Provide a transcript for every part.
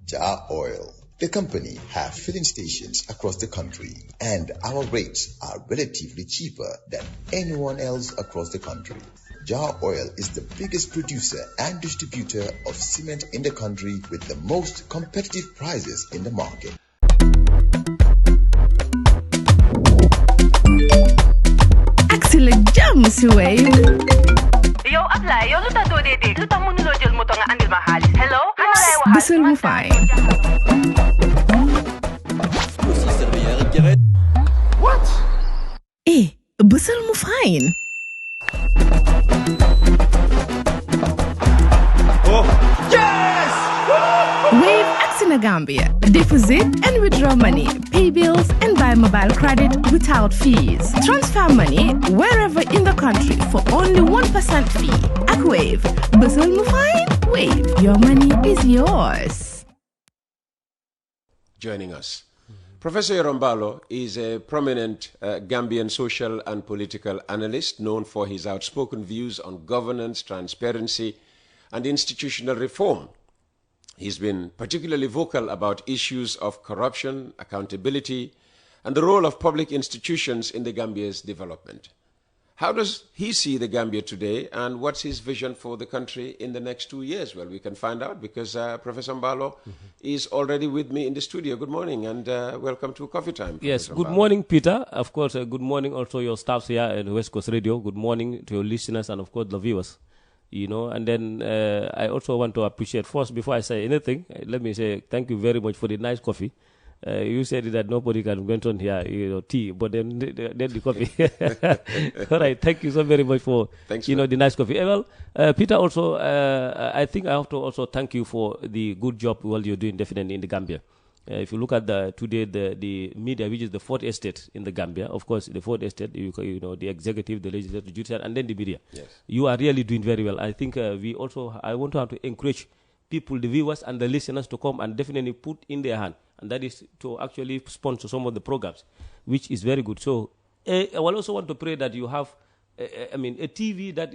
Jah Oil. The company have filling stations across the country, and our rates are relatively cheaper than anyone else across the country. Jah Oil is the biggest producer and distributor of cement in the country with the most competitive prices in the market. Excellent jams, Wave. Yo, apply. Yo, luta do dede. Luta mo nulo jel mo to nga andil mahalis. Hello? Busel mo fine. What? Busel mo fine. Oh, yes! Wave acts in Gambia. Deposit and withdraw money, pay bills and buy mobile credit without fees. Transfer money wherever in the country for only 1% fee. At Wave, busel mo fine. Wave, your money is yours. Joining us. Professor Yerro Mballow is a prominent Gambian social and political analyst known for his outspoken views on governance, transparency, and institutional reform. He's been particularly vocal about issues of corruption, accountability, and the role of public institutions in the Gambia's development. How does he see the Gambia today, and what's his vision for the country in the next 2 years? Well, we can find out because Professor Mballow is already with me in the studio. Good morning and welcome to Coffee Time. Yes, Professor good Mballow. morning, Peter. Of course, good morning also your staffs here at West Coast Radio. Good morning to your listeners and, of course, the viewers. You know, and then I also want to appreciate first, before I say anything, let me say thank you very much for the nice coffee. You said that nobody can went on here, tea, but then the coffee. All right, thank you so very much for the nice coffee. Well, Peter, also, I think I have to also thank you for the good job you're doing definitely in the Gambia. If you look at today the media, which is the fourth estate in the Gambia, of course, the fourth estate, the executive, the legislative, the judicial, and then the media. Yes. You are really doing very well. I think I want to have to encourage people, the viewers and the listeners, to come and definitely put in their hand, and that is to actually sponsor some of the programs, which is very good. So I will also want to pray that you have, a TV that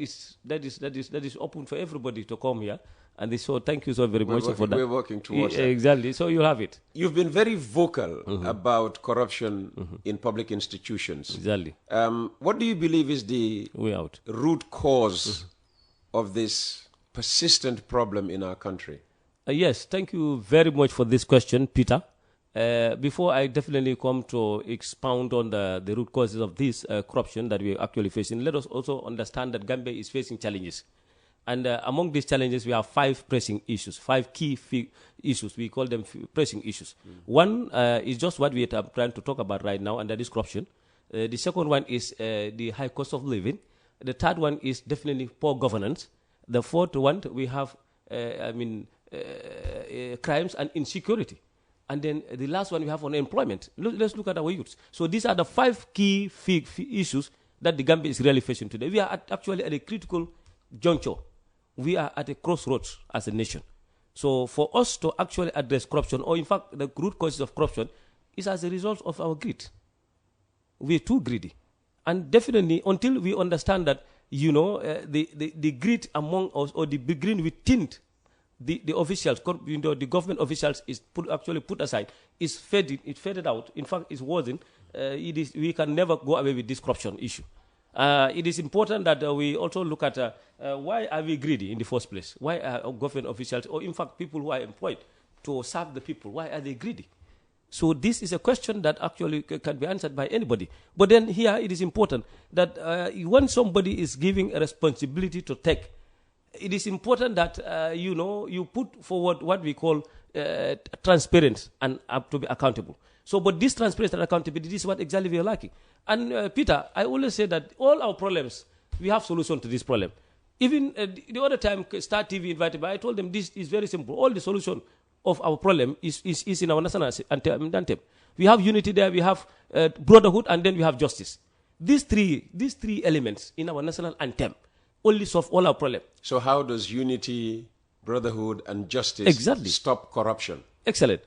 is open for everybody to come here. And so thank you so very much for that. We're working towards that. Exactly. So you have it. You've been very vocal about corruption in public institutions. Exactly. What do you believe is the root cause of this persistent problem in our country? Yes, thank you very much for this question, Peter. Before I definitely come to expound on the root causes of this corruption that we're actually facing, let us also understand that Gambia is facing challenges. And among these challenges, we have 5 pressing issues, 5 key issues. We call them pressing issues. One is just what we are trying to talk about right now, and that is corruption. The second one is the high cost of living. The third one is definitely poor governance. The fourth one, we have, crimes and insecurity. And then the last one we have unemployment. Let's look at our youths. So these are the 5 key issues that the Gambia is really facing today. We are actually at a critical juncture. We are at a crossroads as a nation. So for us to actually address corruption, or in fact the root causes of corruption, is as a result of our greed. We are too greedy. And definitely until we understand that, the greed among us, or the greed within the officials, the government officials is actually put aside, is faded out. In fact, it's worsened. We can never go away with this corruption issue. It is important that we also look at why are we greedy in the first place? Why are government officials, or in fact people who are employed to serve the people, why are they greedy? So this is a question that actually can be answered by anybody. But then here it is important that when somebody is giving a responsibility to take, it is important that, you put forward what we call transparent and to be accountable. So, but this transparency and accountability, this is what exactly we are lacking. And Peter, I always say that all our problems, we have solution to this problem. Even the other time, Star TV invited me, I told them this is very simple. All the solution of our problem is in our national anthem. We have unity there, we have brotherhood, and then we have justice. These three elements in our national anthem only solve all our problems. So how does unity, brotherhood, and justice stop corruption? Excellent.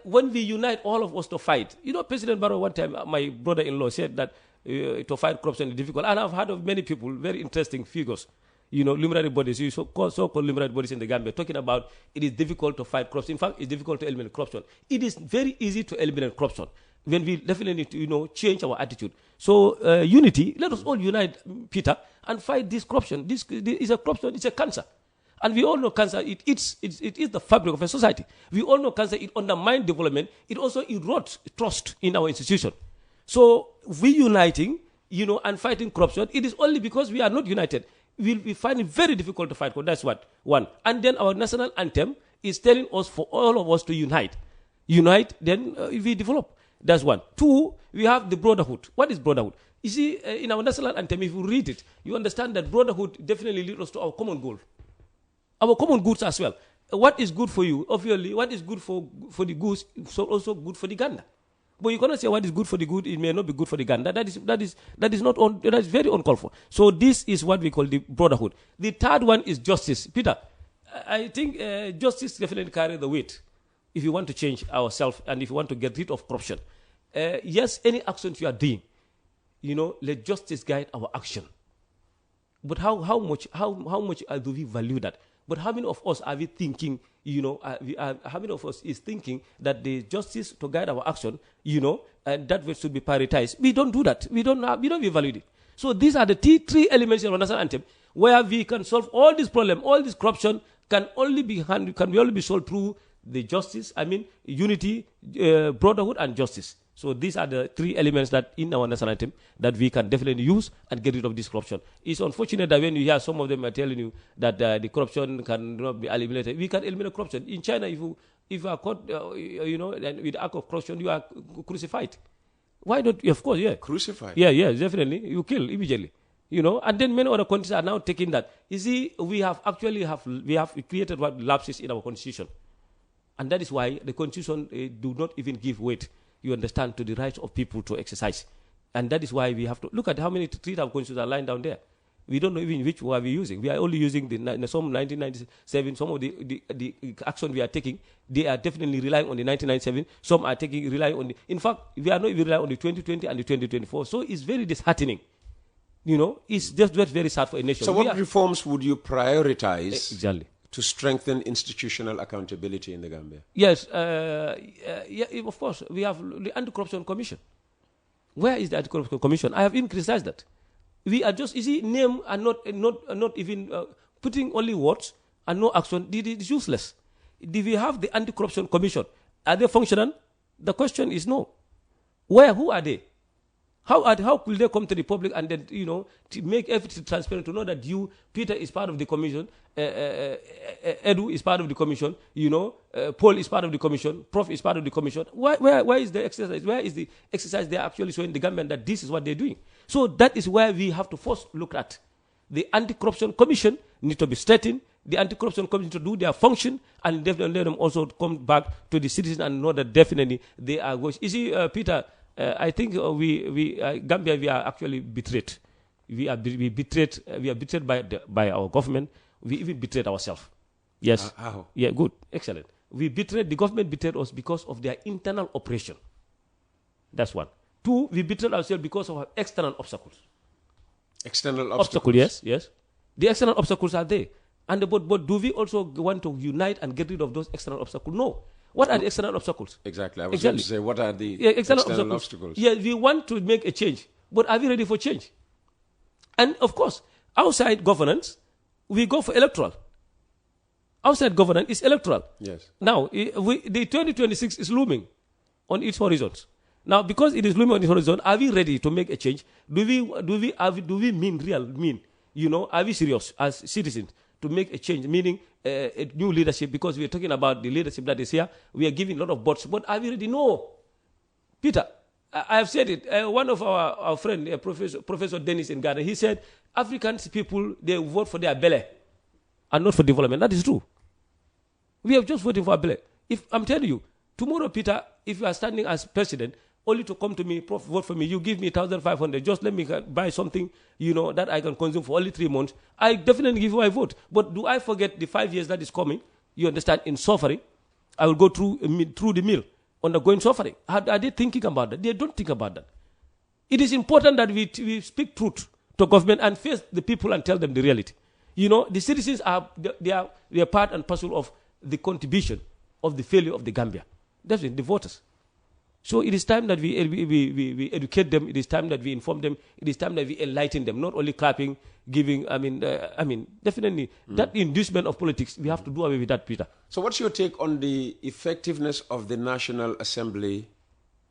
When we unite all of us to fight, President Barrow, one time, my brother-in-law said that to fight corruption is difficult. And I've heard of many people, very interesting figures, luminary bodies, so-called luminary bodies in the Gambia, talking about it is difficult to fight corruption. In fact, it's difficult to eliminate corruption. It is very easy to eliminate corruption when we definitely need to, change our attitude. So unity, let us all unite, Peter, and fight this corruption. This is a corruption, it's a cancer. And we all know cancer, it is the fabric of a society. We all know cancer, it undermines development. It also erodes trust in our institution. So we uniting, and fighting corruption, it is only because we are not united. We find it very difficult to fight. That's one. And then our national anthem is telling us for all of us to unite. Unite, then we develop. That's one. Two, we have the brotherhood. What is brotherhood? You see, in our national anthem, if you read it, you understand that brotherhood definitely leads us to our common goal. Our common goods as well. What is good for you? Obviously, what is good for the goose is also good for the gander. But you cannot say what is good for the good, it may not be good for the gander. That is very uncalled for. So this is what we call the brotherhood. The third one is justice. Peter, I think justice definitely carries the weight if you want to change ourselves and if you want to get rid of corruption. Yes, any actions you are doing, let justice guide our action. But how much do we value that? But how many of us are we thinking, how many of us is thinking that the justice to guide our action, and that way should be prioritized? We don't do that. We don't evaluate it. So these are the three elements in our national anthem where we can solve all this problem, all this corruption can only be solved through the justice, unity, brotherhood, and justice. So these are the three elements that in our national anthem that we can definitely use and get rid of this corruption. It's unfortunate that when you hear some of them are telling you that the corruption cannot be eliminated. We can eliminate corruption. In China, if you are caught, with act of corruption, you are crucified. Why don't you? Of course, yeah. Crucified? Yeah, definitely. You kill immediately. And then many other countries are now taking that. You see, we have created what lapses in our constitution. And that is why the constitution do not even give weight, you understand, to the rights of people to exercise. And that is why we have to look at how many treaties of constitutions are lying down there. We don't know even which one we are using. We are only using some 1997, some of the action we are taking, they are definitely relying on the 1997. Some are relying on in fact, we are not even relying on the 2020 and the 2024. So it's very disheartening. It's just very sad for a nation. So what reforms would you prioritize exactly to strengthen institutional accountability in the Gambia? Yes, of course. We have the Anti-Corruption Commission. Where is the Anti-Corruption Commission? I have even criticized that. We are just, name and not even putting only words and no action. It is useless. Do we have the Anti-Corruption Commission? Are they functional? The question is no. Who are they? How could they come to the public and then, to make everything transparent, to know that Peter is part of the commission, Edu is part of the commission, Paul is part of the commission, Prof is part of the commission. Where is the exercise? Where is the exercise they are actually showing the government that this is what they're doing? So that is where we have to first look at. The Anti-Corruption Commission need to be strengthened. The Anti-Corruption Commission to do their function and definitely let them also come back to the citizens and know that definitely they are going. You see, Peter, I think Gambia, we are actually betrayed. We are betrayed by our government. We even betrayed ourselves. Yes. How? Yeah, good. Excellent. The government betrayed us because of their internal operation. That's one. Two, we betrayed ourselves because of our external obstacles. External obstacles? Yes. The external obstacles are there. But do we also want to unite and get rid of those external obstacles? No. What are the external obstacles? Exactly. I was going to say, what are the external obstacles? Yeah, we want to make a change, but are we ready for change? And of course, outside governance, we go for electoral. Outside governance is electoral. Yes. Now, the 2026 is looming on its horizons. Now, because it is looming on its horizon, are we ready to make a change? Do we mean? Are we serious as citizens to make a change, meaning a new leadership? Because we are talking about the leadership that is here. We are giving a lot of votes, but are we ready? No. Peter, I have said it. One of our friend, Professor Dennis in Ghana, he said, African people, they vote for their belly and not for development. That is true. We have just voted for our belly. If I'm telling you, tomorrow, Peter, if you are standing as president, only to come to me, Prof, vote for me, you give me 1,500, just let me buy something, that I can consume for only 3 months, I definitely give you my vote. But do I forget the 5 years that is coming, you understand, in suffering? I will go through the mill, undergoing suffering. Are they thinking about that? They don't think about that. It is important that we speak truth to government and face the people and tell them the reality. You know, the citizens they are part and parcel of the contribution of the failure of the Gambia. Definitely, the voters. So it is time that we educate them. It is time that we inform them. It is time that we enlighten them. Not only clapping, giving. Definitely that inducement of politics. We have to do away with that, Peter. So, what's your take on the effectiveness of the National Assembly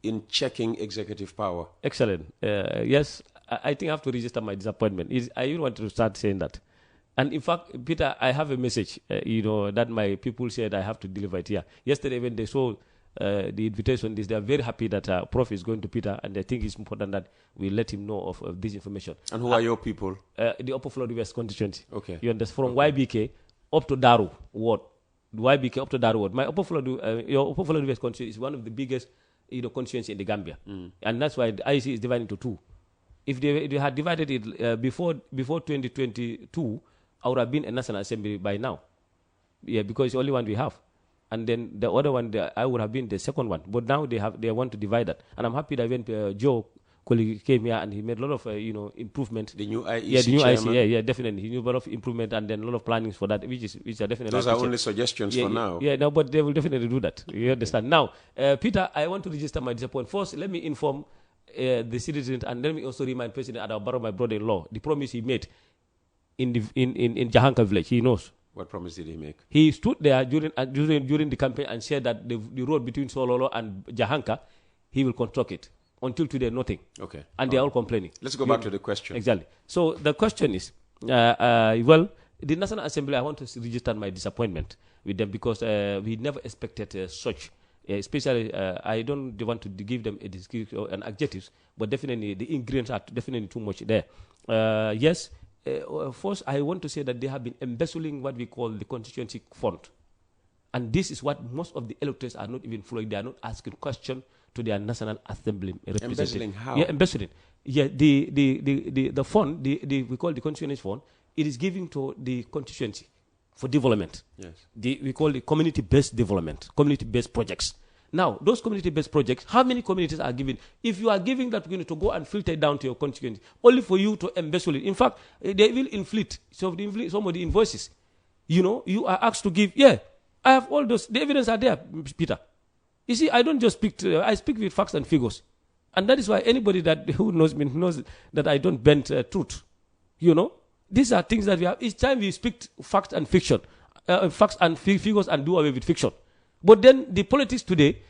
in checking executive power? Excellent. Yes, I think I have to register my disappointment. I even want to start saying that. And in fact, Peter, I have a message, that my people said I have to deliver it here. Yesterday, when they saw the invitation, they are very happy that Prof is going to Peter, and I think it's important that we let him know of this information. And who are your people? The Upper Florida West constituency. Okay. You understand? From YBK up to Daru Ward. YBK up to Daru Ward. My Upper Florida, your Upper Florida West constituency is one of the biggest constituency in the Gambia. And that's why the IEC is divided into two. If they had divided it before 2022, I would have been a National Assembly by now. Yeah, because it's the only one we have. And then the other one, I would have been the second one. But now they want to divide that. And I'm happy that when Joe colleague came here and he made a lot of improvement. The new IEC. Yeah, the new chairman. IEC. Yeah, definitely. He knew a lot of improvement and then a lot of plannings for that, which are definitely. Those are only suggestions for now. Yeah, no, but they will definitely do that. You understand? Now, Peter, I want to register my disappointment. First, let me inform the citizens, and let me also remind President Adao Barrow, my brother-in-law, the promise he made in Jahanka village. He knows. What promise did he make? He stood there during the campaign and said that the road between Sololo and Jahanka, he will construct it. Until today, nothing. Okay. And they are all complaining. Let's go back to the question. Exactly. So the question is, the National Assembly, I want to register my disappointment with them because we never expected such. Especially, I don't want to give them a description or an adjectives, but definitely the ingredients are definitely too much there. Yes. First, I want to say that they have been embezzling what we call the constituency fund. And this is what most of the electors are not even following. They are not asking questions to their National Assembly representatives. Embezzling how? Yeah, embezzling. Yeah, the fund, we call the constituency fund, it is given to the constituency for development. Yes. We call it community-based development, community-based projects. Now, those community-based projects, how many communities are given? If you are giving that, you need to go and filter it down to your constituency, only for you to embezzle it. In fact, they will inflate some of the invoices. You are asked to give. Yeah, I have all those. The evidence are there, Peter. You see, I don't just speak. I speak with facts and figures, and that is why anybody who knows me knows that I don't bend truth. These are things that we have. Each time we speak facts and fiction, facts and figures, and do away with fiction. But then the politics today,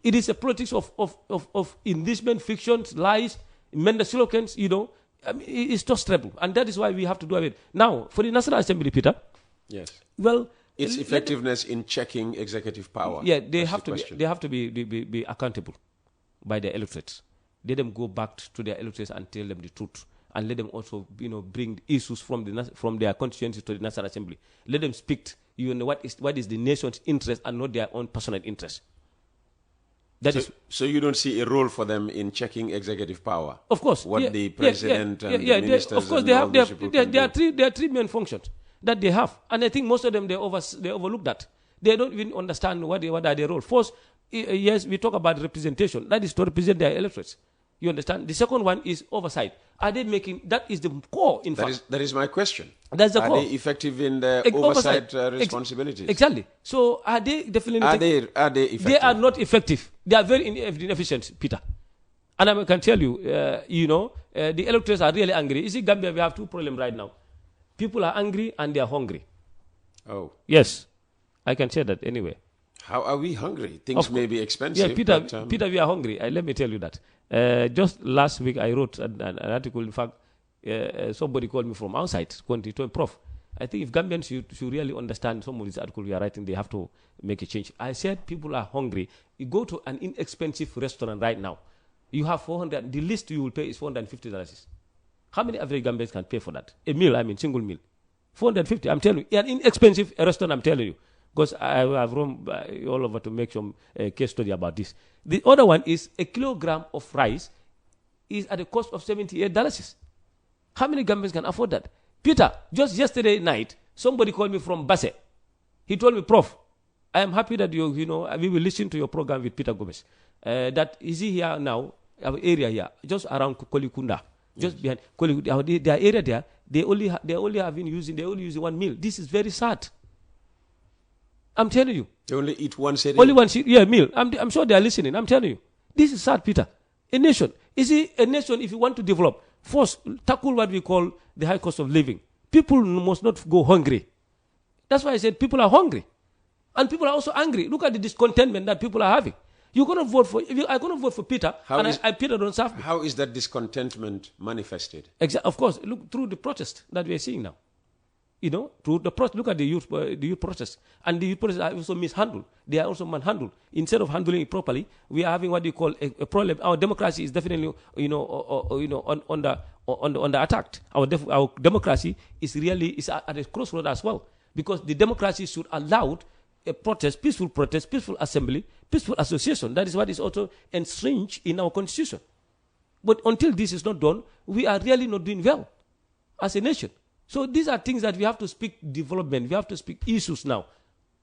it is a politics of inducement, fictions, lies, mental slogans, it's just terrible. And that is why we have to do it. Now, for the National Assembly, Peter. Yes. Well, its effectiveness in checking executive power. Yeah, they have to be accountable by the electorates. Let them go back to their electorates and tell them the truth. And let them also, bring issues from their constituencies to the National Assembly. Let them speak. What is the nation's interest and not their own personal interest. So you don't see a role for them in checking executive power? Of course. What the president and the ministers of course, there are three main functions that they have. And I think most of them, they overlook that. They don't even understand what are their role. First, yes, we talk about representation. That is to represent their electorates. You understand? The second one is oversight. Are they making, that is the core, in fact. That is my question. That's the core. Are they effective in their oversight responsibilities? Exactly. So are they definitely... Are they effective? They are not effective. They are very inefficient, Peter. And I can tell you, the electors are really angry. You see, Gambia, we have two problems right now. People are angry and they are hungry. Oh. Yes. I can say that anyway. How are we hungry? Things may be expensive. Yeah, Peter, we are hungry. Let me tell you that. Just last week, I wrote an article. In fact, somebody called me from outside, told Prof. I think if Gambians should really understand some of these articles we are writing, they have to make a change. I said people are hungry. You go to an inexpensive restaurant right now. You have $400. The least you will pay is $450. How many average Gambians can pay for that? A meal, single meal. $450. I'm telling you, an inexpensive restaurant. I'm telling you. Because I have roamed all over to make some case study about this. The other one is a kilogram of rice is at the cost of $78. How many Gambians can afford that? Peter, just yesterday night, somebody called me from Basse. He told me, Prof, I am happy that we will listen to your program with Peter Gomez. That is he here now, our area here, just around Kolikunda. just behind. Their area there, they only using 1 meal. This is very sad. I'm telling you. They only eat once a day. Only one meal. I'm sure they are listening. I'm telling you. This is sad, Peter. A nation. You see, a nation, if you want to develop, first, tackle what we call the high cost of living. People must not go hungry. That's why I said people are hungry. And people are also angry. Look at the discontentment that people are having. You're going to vote for, I'm going to vote for Peter, Peter don't serve me. How is that discontentment manifested? Of course, look through the protest that we are seeing now. You know, through the protest, look at the youth protest. And the youth protest are also mishandled. They are also manhandled. Instead of handling it properly, we are having what you call a problem. Our democracy is definitely, under attack. Our democracy is at a crossroad as well. Because the democracy should allow a protest, peaceful assembly, peaceful association. That is what is also entrenched in our constitution. But until this is not done, we are really not doing well as a nation. So these are things that we have to speak development. We have to speak issues now.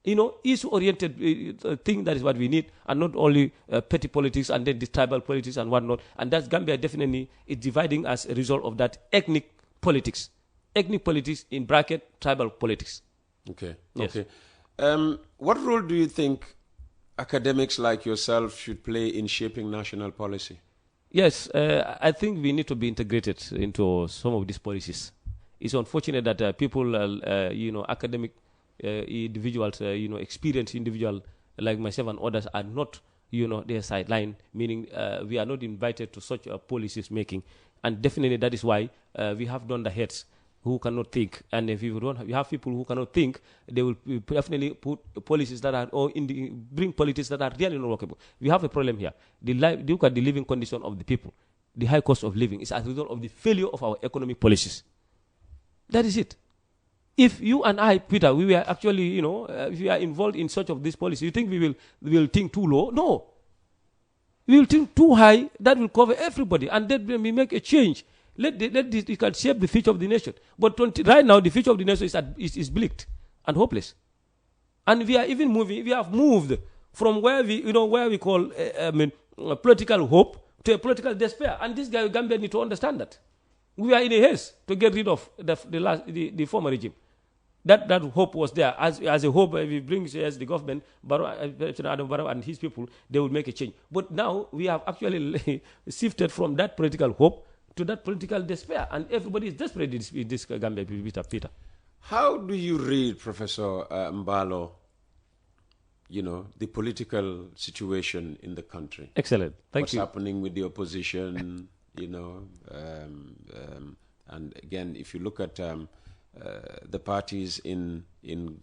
You know, issue-oriented thing, that is what we need, and not only petty politics and then the tribal politics and whatnot. And that's Gambia definitely is dividing as a result of that ethnic politics. Ethnic politics in bracket, tribal politics. Okay. Yes. Okay. What role do you think academics like yourself should play in shaping national policy? Yes, I think we need to be integrated into some of these policies. It's unfortunate that people, academic individuals, experienced individuals like myself and others are not, their sideline, meaning we are not invited to such policies making. And definitely that is why we have done the heads who cannot think. And if you have people who cannot think, they will definitely put policies that are, bring politics that are really not workable. We have a problem here. Look at the living condition of the people. The high cost of living is as a result of the failure of our economic policies. That is it. If you and I, Peter, we were actually, if we are involved in such of this policy, you think we will think too low? No. We will think too high. That will cover everybody. And then we make a change. It can shape the future of the nation. But right now, the future of the nation is bleak and hopeless. And we are even moving. We have moved from where we call political hope to a political despair. And this guy, Gambia, need to understand that. We are in a haste to get rid of the former regime. That hope was there. As a hope, if we bring the government, Barrow and his people, they will make a change. But now we have actually shifted from that political hope to that political despair. And everybody is desperate in this Gambia, Peter. How do you read, Professor Mballow, the political situation in the country? Excellent. Thank you. What's happening with the opposition? And again, if you look at the parties in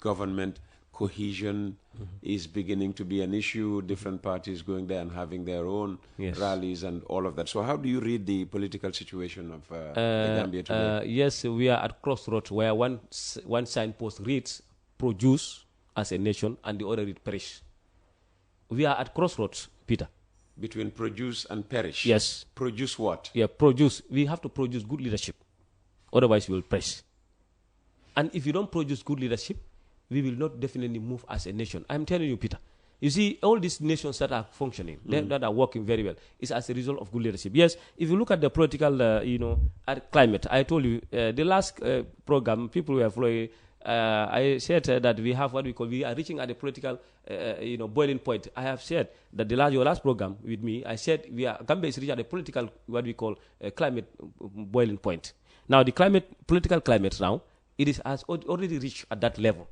government, cohesion is beginning to be an issue. Different parties going there and having their own rallies and all of that. So how do you read the political situation of the Gambia today? Yes, we are at crossroads where one signpost reads produce as a nation and the other reads perish. We are at crossroads, Peter. Between produce and perish? Yes. Produce what? Yeah, produce. We have to produce good leadership. Otherwise, we will perish. And if you don't produce good leadership, we will not definitely move as a nation. I'm telling you, Peter. You see, all these nations that are functioning, that are working very well, is as a result of good leadership. Yes, if you look at the political, climate, I told you, the last program, people were following, I said that we have we are reaching at a political, boiling point. I have said that your last program with me, I said Gambia is reaching at a political, climate boiling point. Now, the political climate now, has already reached at that level.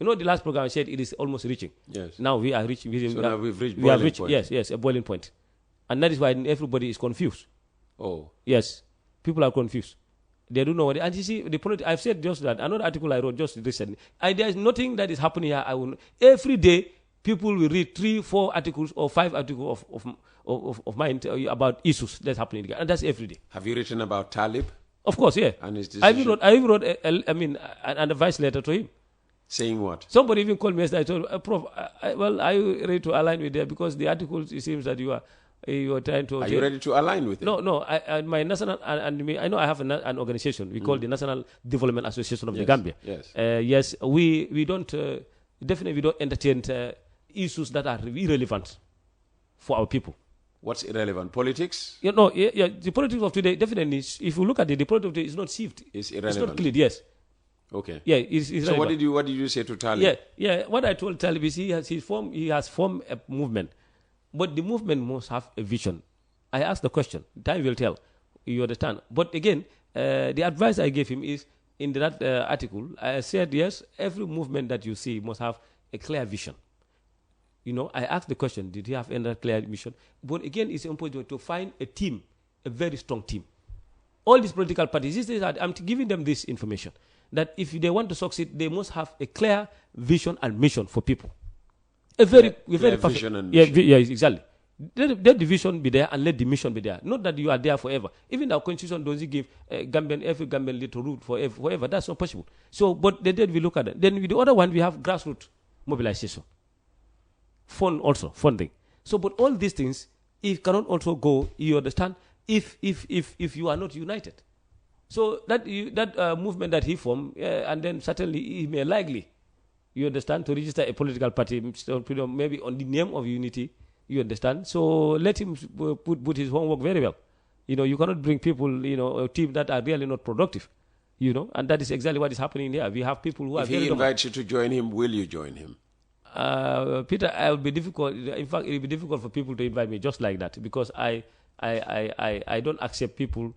The last program I said it is almost reaching. Yes. Now we are reaching. Now we've reached boiling point. Yes, a boiling point. And that is why everybody is confused. Oh. Yes. People are confused. They don't know what. And you see, I've said just that. Another article I wrote just recently. There is nothing that is happening here. Every day, people will read 3, 4 articles or 5 articles of mine about issues that's happening here. And that's every day. Have you written about Talib? Of course, yeah. And his decision? I wrote an advice letter to him. Saying what? Somebody even called me yesterday. I told Prof, are you ready to align with them? Because the articles, it seems that you are trying to... Are you ready to align with it? No. My national... I know I have an organization. We call the National Development Association of the Gambia. Yes. Yes, we don't... definitely we don't entertain issues that are irrelevant for our people. What's irrelevant? Politics? The politics of today, definitely, if you look at it, the politics of today is not sieved. It's It's irrelevant. not clean, yes. Okay. Yeah, it's So relevant. what did you say to Talib? Yeah. What I told Talib is he has formed a movement, but the movement must have a vision. I asked the question. Time will tell. You understand? But again, the advice I gave him is in that article. I said yes, every movement that you see must have a clear vision. I asked the question: did he have any clear vision? But again, it's important to find a team, a very strong team. All these political parties, I'm giving them this information, that if they want to succeed, they must have a clear vision and mission for people. A very perfect vision and mission. Yeah, exactly. Let the vision be there and let the mission be there. Not that you are there forever. Even our constitution doesn't give every Gambian little root forever. That's not possible. So, but then we look at it. Then with the other one, we have grassroots mobilization. Funding. So, but all these things, it cannot also go, you understand, if you are not united. So that movement that he formed, and then certainly he may likely, you understand, to register a political party, maybe on the name of unity, you understand. So let him put his homework very well. You cannot bring people, a team that are really not productive, and that is exactly what is happening here. We have people who are If very he invites you to join him, will you join him? Peter, I will be difficult. In fact, it will be difficult for people to invite me just like that, because I don't accept people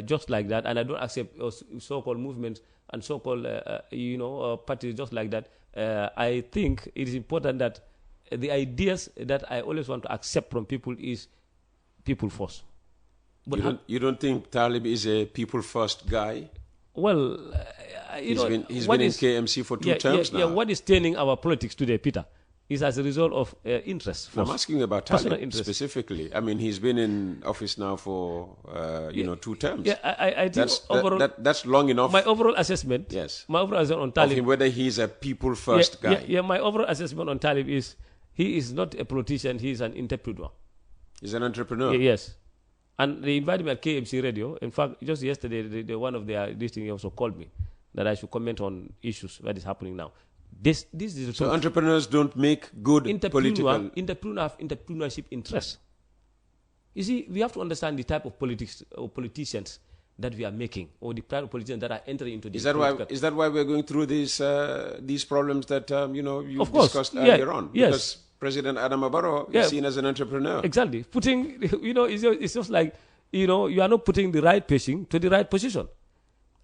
just like that, and I don't accept so-called movements and so-called parties just like that. I think it is important that the ideas that I always want to accept from people is people first. But you don't think Talib is a people first guy? Well, he's been in KMC for two terms now. Yeah, what is turning our politics today, Peter, is as a result of interest. I'm asking about Talib specifically. I mean, he's been in office now for 2 terms. Yeah, I think that's long enough. My overall assessment. Yes. My overall assessment on Talib. Of him, whether he's a people first guy. Yeah. My overall assessment on Talib is he is not a politician. He is an entrepreneur. He's an entrepreneur. Yes. And they invited me at KMC Radio. In fact, just yesterday, one of their listening also called me that I should comment on issues that is happening now. This is so entrepreneurs don't make good political. Entrepreneur have entrepreneurship interests. You see, we have to understand the type of politics or politicians that we are making, or the type of politicians that are entering into this. Is that why we're going through these problems that you discussed earlier on? Yes. Because President Adam Barrow is seen as an entrepreneur. Exactly. It's just like, you are not putting the right patient to the right position.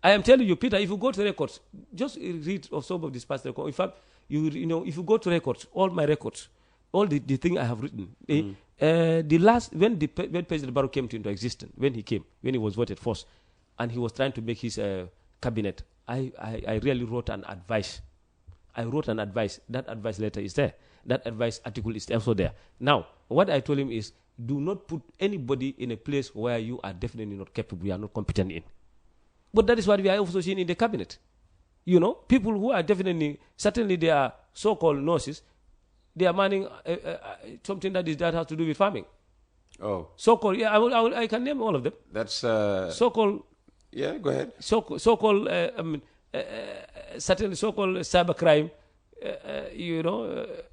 I am telling you, Peter, if you go to records, just read of some of these past records. In fact, if you go to records, all my records, all the thing I have written, when President Barrow came into existence, when he was voted first, and he was trying to make his cabinet, I really wrote an advice. That advice letter is there. That advice article is also there. Now, what I told him is, do not put anybody in a place where you are definitely not capable, you are not competent in. But that is what we are also seeing in the cabinet. People who are certainly they are so-called nurses, they are manning something that has to do with farming. Oh. So-called, I can name all of them. That's so-called. Yeah, go ahead. So-called, certainly so-called cybercrime.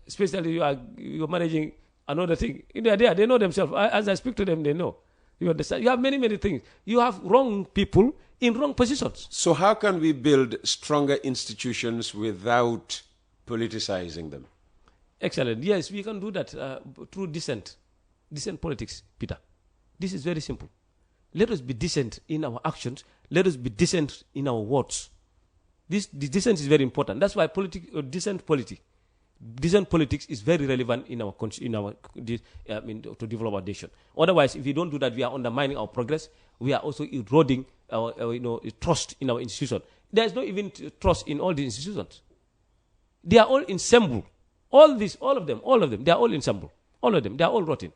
Especially you're managing another thing. They are there. They know themselves. As I speak to them, they know. You understand? You have many things. You have wrong people in wrong positions. So how can we build stronger institutions without politicizing them? Excellent. Yes, we can do that through decent politics, Peter. This is very simple. Let us be decent in our actions. Let us be decent in our words. The decent is very important. That's why decent politics is very relevant to develop our nation. Otherwise, if we don't do that, we are undermining our progress. We are also eroding our trust in our institution. There is no even trust in all the institutions. They are all ensemble. All of them, they are all ensemble. All of them, they are all rotten.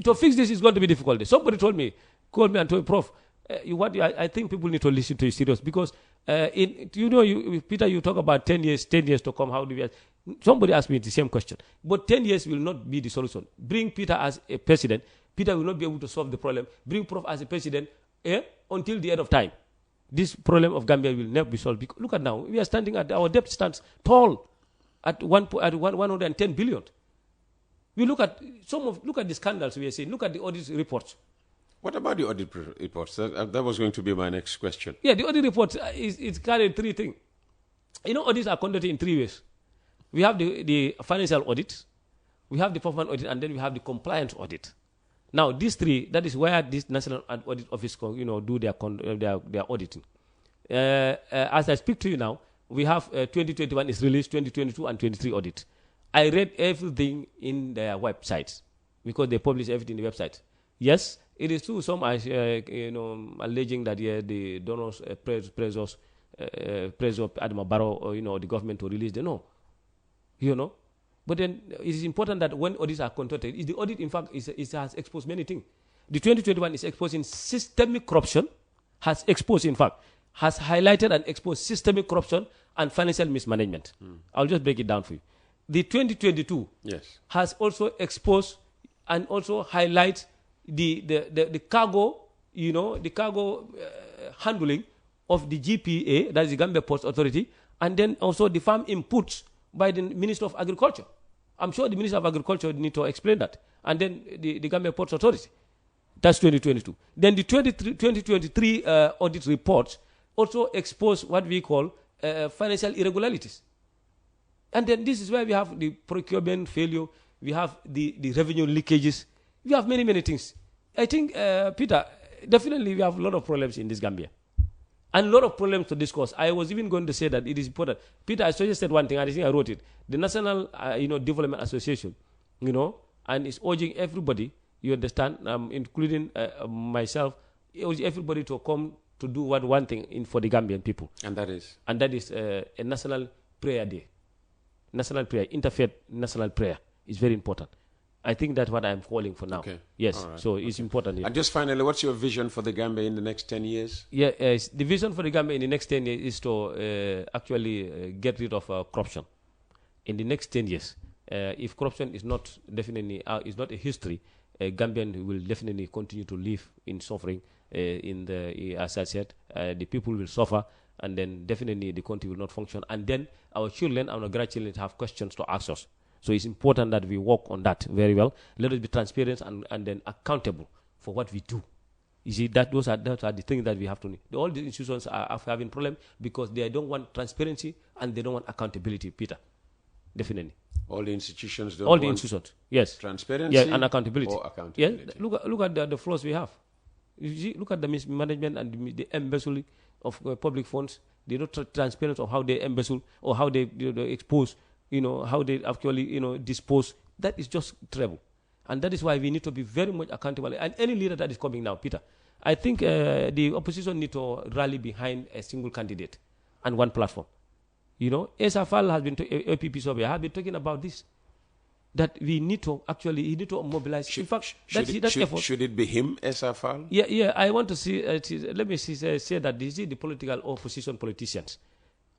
To fix this is going to be difficult. Somebody called me and told me, Prof, I think people need to listen to you serious, because Peter, you talk about 10 years to come. How do we? Somebody asked me the same question. But 10 years will not be the solution. Bring Peter as a president. Peter will not be able to solve the problem. Bring Prof as a president until the end of time. This problem of Gambia will never be solved. Look at now. We are standing our debt stands tall at 110 billion. We look at the scandals we are seeing. Look at the audit reports. What about the audit reports? That was going to be my next question. Yeah, the audit report is carried three things. Audits are conducted in three ways. We have the financial audit, we have the performance audit, and then we have the compliance audit. Now, these three, that is where this National Audit Office, do their auditing. As I speak to you now, we have 2021 is released, 2022 and 23 audit. I read everything in their websites because they publish everything in the website. Yes, it is true. Some are, alleging that the donors press up Mballow or the government to release the no. But then it is important that when audits are conducted, the audit in fact has exposed many things. The 2021 is exposing systemic corruption, has highlighted and exposed systemic corruption and financial mismanagement. I'll just break it down for you. The 2022 has also exposed and also highlight the cargo, handling of the GPA, that is the Gambia Ports Authority, and then also the farm inputs by the Minister of Agriculture. I'm sure the Minister of Agriculture need to explain that. And then the Gambia Ports Authority. That's 2022. Then the 2023 audit reports also expose what we call financial irregularities. And then this is where we have the procurement failure, we have the revenue leakages, we have many, many things. I think, Peter, definitely we have a lot of problems in this Gambia. And a lot of problems to discuss. I was even going to say that it is important. Peter, I suggested one thing, I think I wrote it. The National Development Association, and it's urging everybody, you understand, including myself, urge everybody to come to do one thing for the Gambian people. And that is? And that is a National Prayer Day. National prayer, interfaith national prayer is very important. I think that's what I'm calling for now. Okay. Yes, right. So it's important. And just finally, what's your vision for the Gambia in the next 10 years? Yeah, the vision for the Gambia in the next 10 years is to actually get rid of corruption. In the next 10 years, if corruption is not definitely is not a history, Gambian will definitely continue to live in suffering. As I said, the people will suffer, and then definitely the country will not function. And then our children and our grandchildren have questions to ask us. So it's important that we work on that very well. Let us be transparent and then accountable for what we do. You see, those are the things that we have to need. All the institutions are having problems because they don't want transparency and they don't want accountability, Peter. Definitely. All the institutions don't want... All the want institutions, yes. Transparency and accountability. Or accountability. Yeah, look at the flaws we have. You see, look at the mismanagement and the embezzling of public funds. They're not transparent of how they embezzle or how they expose, how they actually, dispose. That is just trouble. And that is why we need to be very much accountable. And any leader that is coming now, Peter, I think the opposition need to rally behind a single candidate and one platform. Esafal has been, APP survey, has been talking about this. That we need to mobilize. In fact, effort. Should it be him, Esafal? Yeah. I want to see. Let me say that this is the political opposition politicians.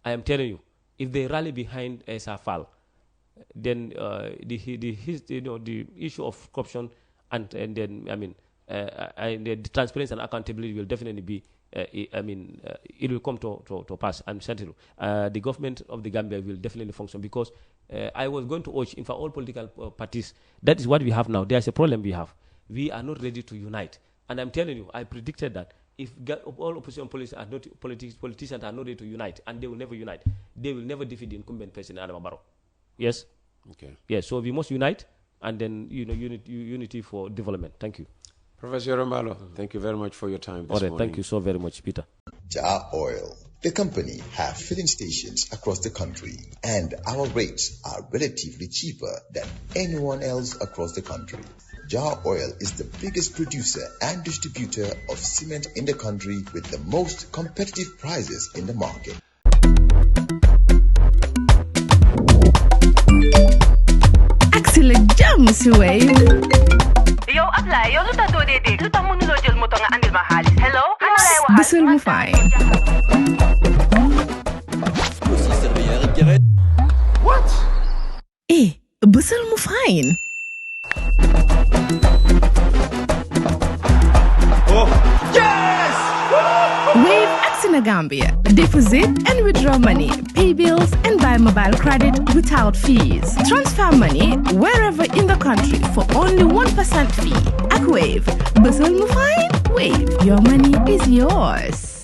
I am telling you, if they rally behind Esafal, then the issue of corruption and then the transparency and accountability will definitely be. It will come to pass. I'm certain. The government of the Gambia will definitely function because I was going to urge, in fact, all political parties. That is what we have now. There's a problem we have. We are not ready to unite. And I'm telling you, I predicted that if all opposition politicians are not ready to unite, and they will never unite, they will never defeat the incumbent president, Adama Barrow. Yes? Okay. Yes, so we must unite, and then unity for development. Thank you. Professor Mballow, thank you very much for your time this morning. Thank you so very much, Peter. Jah Oil. The company have filling stations across the country, and our rates are relatively cheaper than anyone else across the country. Jah Oil is the biggest producer and distributor of cement in the country with the most competitive prices in the market. Excellent jam, Suway. Yo, apply. Yo, luta do de de. Luta munu lo jël moto nga andil ma xaalis. Hello? Bisul mu fay. What? Bisul mu fine. Oh, yes! Wave Accent Gambia. Deposit and withdraw money, pay bills, and buy mobile credit without fees. Transfer money wherever in the country for only 1% fee. Ak Wave. Bustle mo fine? Wave. Your money is yours.